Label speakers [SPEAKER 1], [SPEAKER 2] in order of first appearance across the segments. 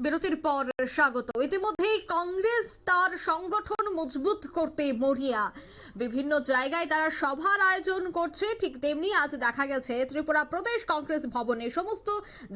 [SPEAKER 1] বিরতির পর স্বাগত। ইতিমধ্যেই কংগ্রেস তার সংগঠন মজবুত করতে মরিয়া, বিভিন্ন জায়গায় তারা সভার আয়োজন করছে। ঠিক তেমনি আজ দেখা গেছে ত্রিপুরা প্রদেশ কংগ্রেস ভবনে সমস্ত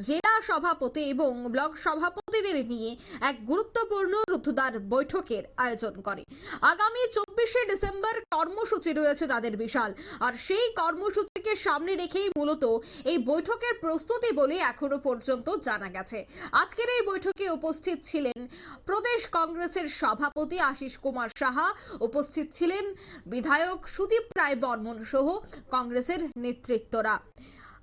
[SPEAKER 1] জেলা সভাপতি এবং ব্লক সভাপতিদের নিয়ে এক গুরুত্বপূর্ণ রুদ্ধদ্বার বৈঠকের আয়োজন করে। আগামী 24শে ডিসেম্বর কর্মসূচি রয়েছে তাদের বিশাল, আর সেই কর্মসূচিকে সামনে রেখেই মূলত এই বৈঠকের প্রস্তুতি বলে এখনো পর্যন্ত জানা গেছে। আজকের এই বৈঠকে উপস্থিত ছিলেন প্রদেশ কংগ্রেসের সভাপতি আশিস কুমার সাহা, উপস্থিত ছিলেন বিধায়ক সুদীপ রায় বর্মন সহ কংগ্রেসের নেতৃত্বরা।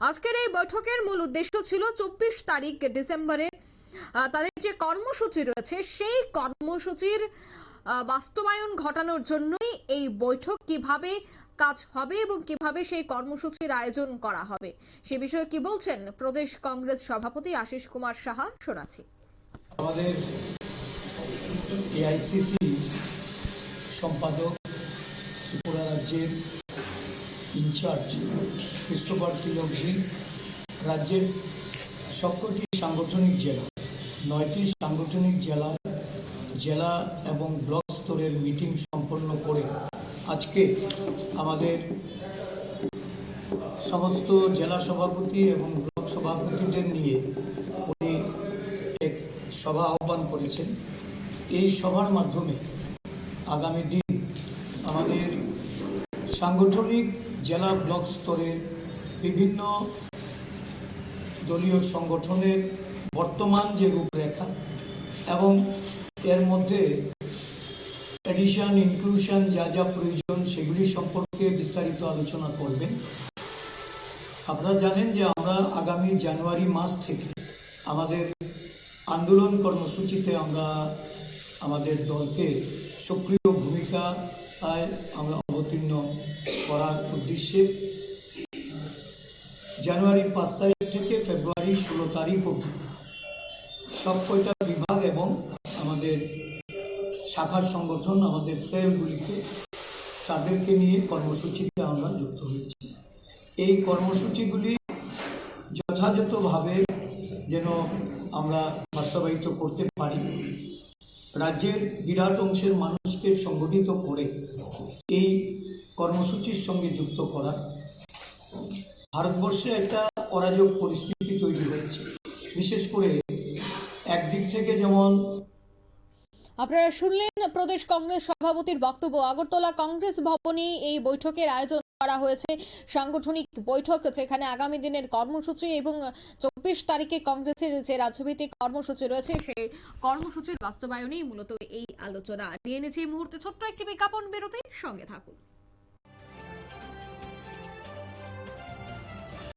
[SPEAKER 1] আজকের এই বৈঠকের মূল উদ্দেশ্য ছিল 24 তারিখ ডিসেম্বরে তাদের যে কর্মসূচি রয়েছে সেই কর্মসূচির বাস্তবায়ন ঘটানোর জন্যই এই বৈঠক। কিভাবে কাজ হবে এবং কিভাবে সেই কর্মসূচির আয়োজন করা হবে সে বিষয়ে কি বলছেন প্রদেশ কংগ্রেস সভাপতি আশিস কুমার সাহা, শোনাচ্ছি।
[SPEAKER 2] আমাদের এআইসিসি সম্পাদক, ত্রিপুরা রাজ্যের ইনচার্জ ক্রিস্টোফার তিলকজি, রাজ্যের সবকটি সাংগঠনিক জেলা 9টি সাংগঠনিক জেলা এবং ব্লক স্তরের মিটিং সম্পন্ন করে আজকে আমাদের সমস্ত জেলা সভাপতি এবং ব্লক সভাপতিদের নিয়ে উনি এক সভা আহ্বান করেছেন। এই সভার মাধ্যমে আগামী দিন আমাদের সাংগঠনিক জেলা ব্লক স্তরের বিভিন্ন দলীয় সংগঠনের বর্তমান যে রূপরেখা এবং এর মধ্যে এডিশন ইনক্লুশন যা যা প্রয়োজন সেগুলি সম্পর্কে বিস্তারিত আলোচনা করবেন। আপনারা জানেন যে আমরা আগামী জানুয়ারি মাস থেকে আমাদের আন্দোলন কর্মসূচিতে আমরা আমাদের দলকে সক্রিয় ভূমিকায় আমরা অবতীর্ণ করার উদ্দেশ্যে জানুয়ারির 5 তারিখ থেকে ফেব্রুয়ারি 16 তারিখ অবধি সব কয়টা বিভাগ এবং আমাদের শাখার সংগঠন, আমাদের সেলগুলিকে তাদেরকে নিয়ে কর্মসূচিতে আমরা যুক্ত হয়েছি। এই কর্মসূচিগুলি যথাযথভাবে যেন আমরা বাস্তবায়িত করতে পারি, রাজ্যের বিরাট অংশের মানুষকে সংগঠিত করে এই কর্মসূচির সঙ্গে যুক্ত করা। ভারতবর্ষে একটা অরাজক পরিস্থিতি তৈরি হয়েছে, বিশেষ করে একদিক থেকে যেমন
[SPEAKER 1] আপনারা শুনলেন প্রদেশ কংগ্রেস সভাপতির বক্তব্য। আগরতলা কংগ্রেস ভবনে এই বৈঠকের আয়োজন করা হয়েছে, সাংগঠনিক বৈঠক, যেখানে আগামী দিনের কর্মসূচি এবং 24 তারিখে কংগ্রেসের যে রাজ্যভিত্তিক কর্মসূচি রয়েছে সেই কর্মসূচির বাস্তবায়নেই মূলত এই আলোচনা। নিয়ে নিয়েছি এই মুহূর্তে ছোট্ট একটি বিজ্ঞাপন বিরতি, সঙ্গে থাকুন।